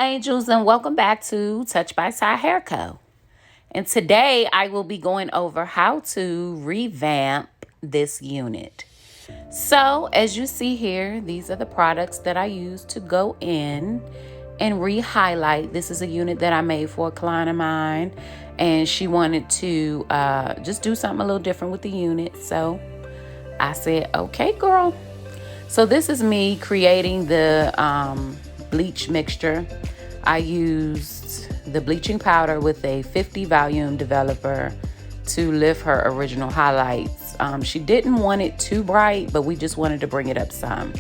angels, and welcome back to Touch by Side Hair Co. And today I will be going over how to revamp this unit. So, as you see here, these are the products that I use to go in and re-highlight. This is a unit that I made for a client of mine, and she wanted to just do something a little different with the unit. So I said, okay, girl. So this is me creating the bleach mixture. I used the bleaching powder with a 50 volume developer to lift her original highlights. She didn't want it too bright, but we just wanted to bring it up some.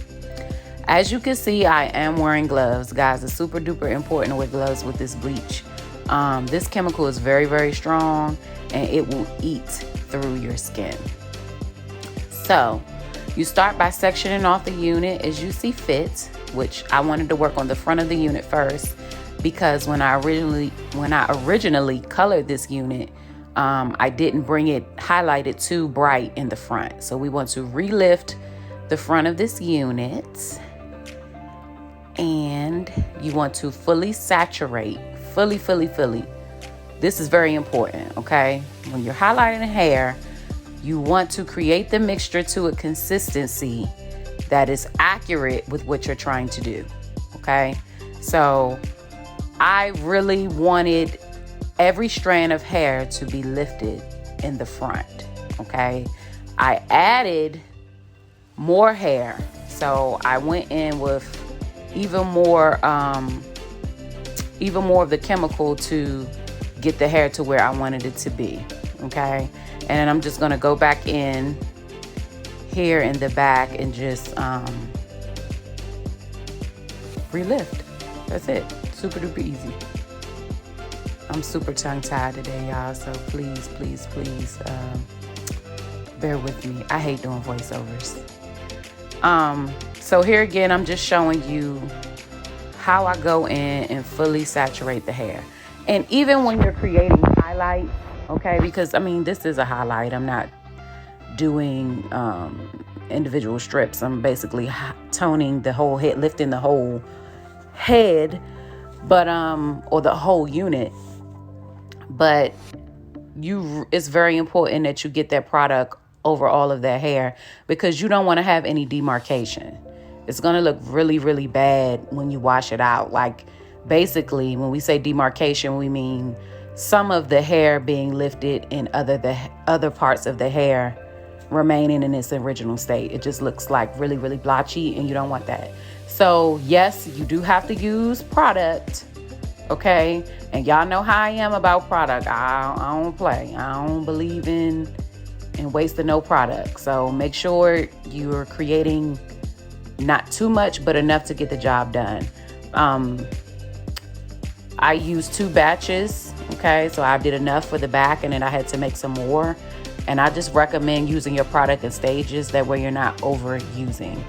As you can see, I am wearing gloves. Guys, it's super duper important to wear gloves with this bleach. This chemical is very, very strong, and it will eat through your skin. So you start by sectioning off the unit as you see fit, which I wanted to work on the front of the unit first, because when I originally colored this unit, I didn't bring it highlighted too bright in the front. So we want to relift the front of this unit, and you want to fully saturate, fully. This is very important, okay? When you're highlighting hair, you want to create the mixture to a consistency that is accurate with what you're trying to do, okay? So I really wanted every strand of hair to be lifted in the front, okay? I added more hair, so I went in with even more of the chemical to get the hair to where I wanted it to be, okay? And I'm just gonna go back in here in the back and just relift. That's it. Super duper easy. I'm super tongue-tied today, y'all, so please bear with me. I hate doing voiceovers. So here again, I'm just showing you how I go in and fully saturate the hair. And even when you're creating highlights, okay, because I mean, this is a highlight. I'm not doing individual strips. I'm basically toning the whole head, lifting the whole head, but or the whole unit. But it's very important that you get that product over all of that hair, because you don't want to have any demarcation. It's going to look really, really bad when you wash it out. Like, basically, when we say demarcation, we mean some of the hair being lifted and other parts of the hair remaining in its original state. It just looks like really, really blotchy, and you don't want that. So yes, you do have to use product, okay? And y'all know how I am about product. I don't play. I don't believe in wasting no product. So make sure you're creating not too much, but enough to get the job done. I used 2 batches, okay? So I did enough for the back, and then I had to make some more. And I just recommend using your product in stages. That way you're not overusing.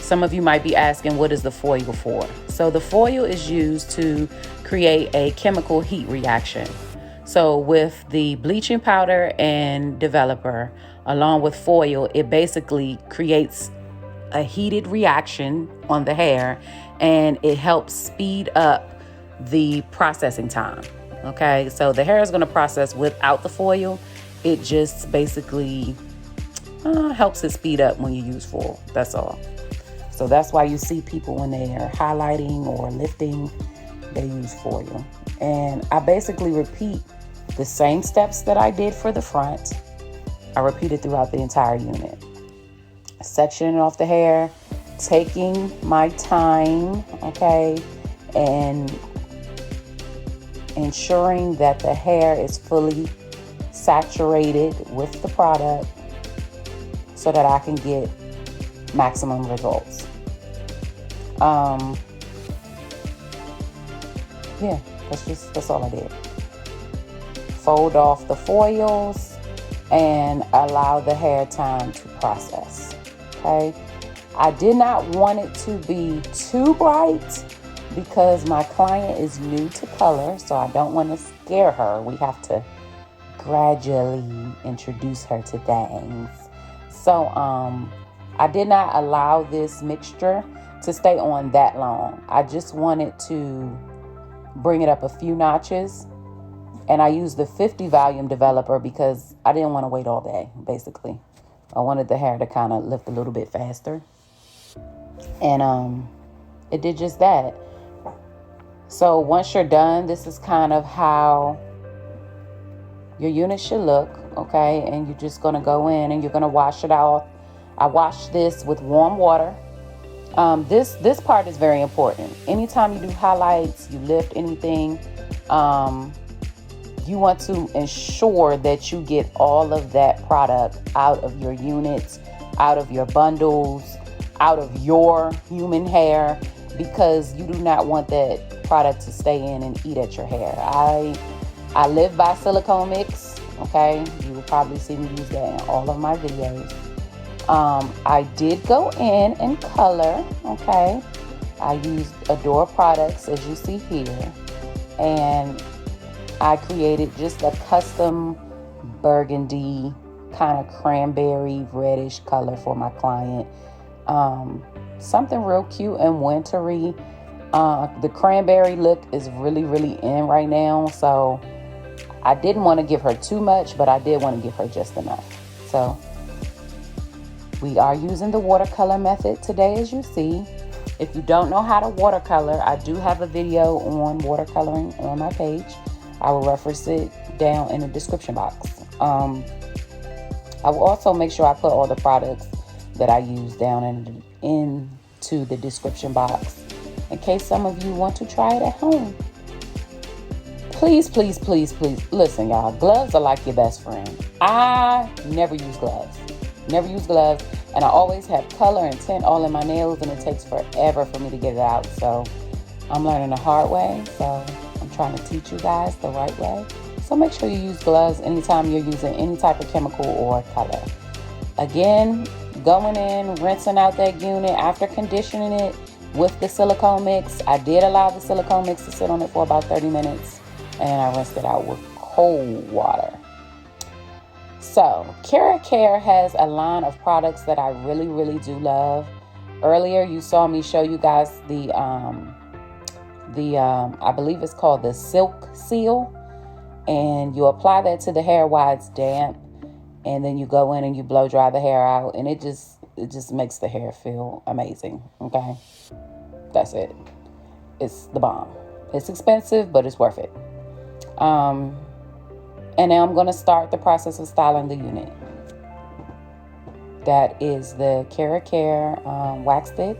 Some of you might be asking, what is the foil for? So the foil is used to create a chemical heat reaction. So with the bleaching powder and developer, along with foil, it basically creates a heated reaction on the hair, and it helps speed up the processing time. Okay, so the hair is going to process without the foil. It just basically helps it speed up when you use foil. That's all. So that's why you see people when they are highlighting or lifting, they use foil. And I basically repeat the same steps that I did for the front. I repeat it throughout the entire unit. Sectioning off the hair, taking my time, okay, and ensuring that the hair is fully saturated with the product so that I can get maximum results. Yeah, that's all I did. Fold off the foils and allow the hair time to process. Okay, I did not want it to be too bright because my client is new to color, so I don't want to scare her. We have to gradually introduce her to things. So I did not allow this mixture to stay on that long. I just wanted to bring it up a few notches. And I used the 50 volume developer because I didn't want to wait all day, basically. I wanted the hair to kind of lift a little bit faster. And it did just that. So once you're done, this is kind of how your unit should look, okay? And you're just going to go in and you're going to wash it off. I washed this with warm water. This part is very important. Anytime you do highlights, you lift anything, you want to ensure that you get all of that product out of your units, out of your bundles, out of your human hair, because you do not want that product to stay in and eat at your hair. I live by silicone mix, okay? You will probably see me use that in all of my videos. I did go in and color, okay? I used Adore products, as you see here, and I created just a custom burgundy kind of cranberry reddish color for my client. Something real cute and wintry. The cranberry look is really, really in right now, so I didn't want to give her too much, but I did want to give her just enough. So we are using the watercolor method today, as you see. If you don't know how to watercolor, I do have a video on watercoloring on my page. I will reference it down in the description box. I will also make sure I put all the products that I use down into the description box in case some of you want to try it at home. Please, please, please, please, listen, y'all. Gloves are like your best friend. I never use gloves. And I always have color and tint all in my nails, and it takes forever for me to get it out. So I'm learning the hard way. So I'm trying to teach you guys the right way. So make sure you use gloves anytime you're using any type of chemical or color. Again, going in, rinsing out that unit after conditioning it with the silicone mix. I did allow the silicone mix to sit on it for about 30 minutes, and I rinsed it out with cold water. So Care has a line of products that I really, really do love. Earlier, you saw me show you guys the I believe it's called the Silk Seal, and you apply that to the hair while it's damp, and then you go in and you blow dry the hair out, and it just makes the hair feel amazing. Okay, that's it. It's the bomb. It's expensive, but it's worth it. And now I'm going to start the process of styling the unit. That is the Care wax stick,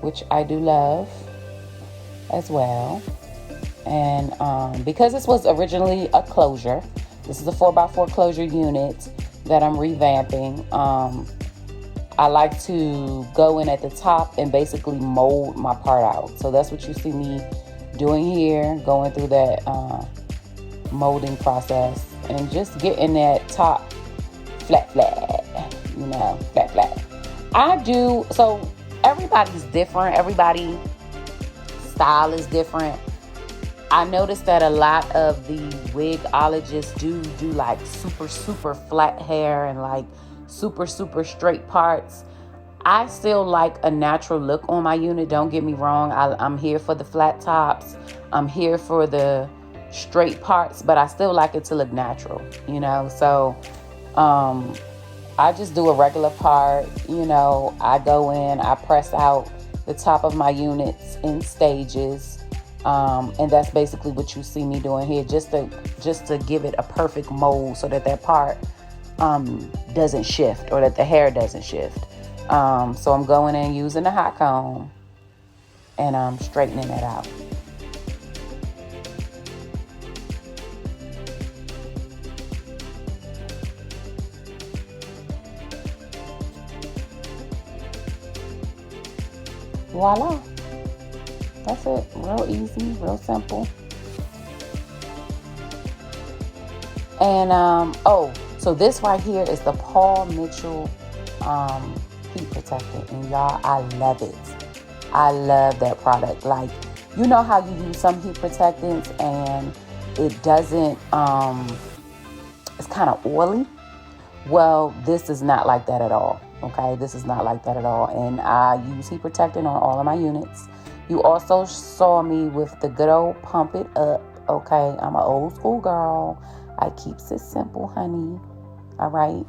which I do love as well. And because this was originally a closure, this is a 4x4 closure unit that I'm revamping. I like to go in at the top and basically mold my part out. So that's what you see me doing here, going through that molding process and just getting that top flat, flat. I do, so everybody's different. Everybody's style is different. I noticed that a lot of the wigologists do like super flat hair and like super straight parts. I still like a natural look on my unit. Don't get me wrong. I'm here for the flat tops. I'm here for the straight parts, but I still like it to look natural, So I just do a regular part, I go in, I press out the top of my units in stages. And that's basically what you see me doing here, just to give it a perfect mold so that part doesn't shift, or that the hair doesn't shift. So I'm going in using the hot comb and I'm straightening it out. Voila. That's it. Real easy, real simple. And so this right here is the Paul Mitchell heat protectant, and y'all, I love it. I love that product. Like, you know how you use some heat protectants and it doesn't it's kind of oily. Well, this is not like that at all. Okay, this is not like that at all. And I use heat protectant on all of my units. You also saw me with the good old pump it up. Okay, I'm an old school girl. I keeps it simple, honey. All right,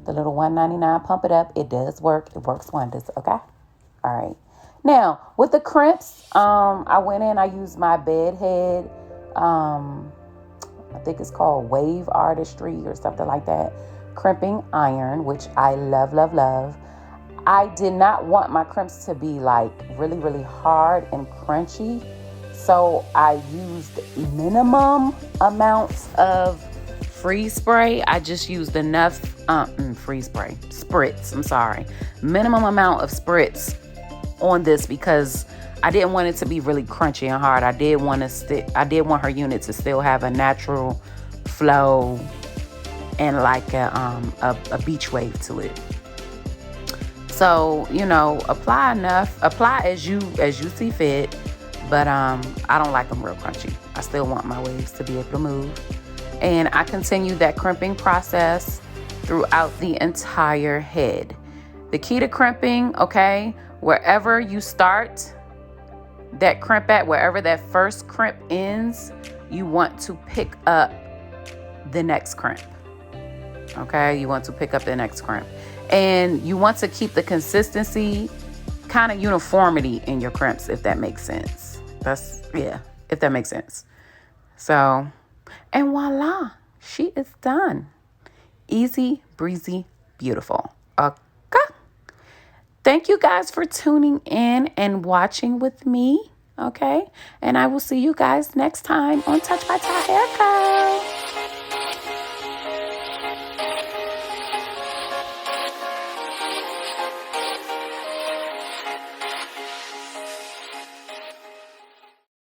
the little $1.99 pump it up. It does work. It works wonders. Okay. All right. Now with the crimps, I went in. I used my bed head. I think it's called Wave Artistry or something like that. Crimping iron, which I love, love, love. I did not want my crimps to be like really, really hard and crunchy. So I used minimum amounts of freeze spray. I just used enough freeze spray, spritz. I'm sorry. Minimum amount of spritz on this because I didn't want it to be really crunchy and hard. I did want her unit to still have a natural flow and like a beach wave to it. So, apply as you see fit, but I don't like them real crunchy. I still want my waves to be able to move. And I continue that crimping process throughout the entire head. The key to crimping, okay, wherever you start that crimp at, wherever that first crimp ends, you want to pick up the next crimp. Okay, you want to pick up the next crimp. And you want to keep the consistency, kind of uniformity in your crimps, if that makes sense. If that makes sense. So, and voila, she is done. Easy, breezy, beautiful. Okay. Thank you guys for tuning in and watching with me. Okay. And I will see you guys next time on Touch by Ty Hairco.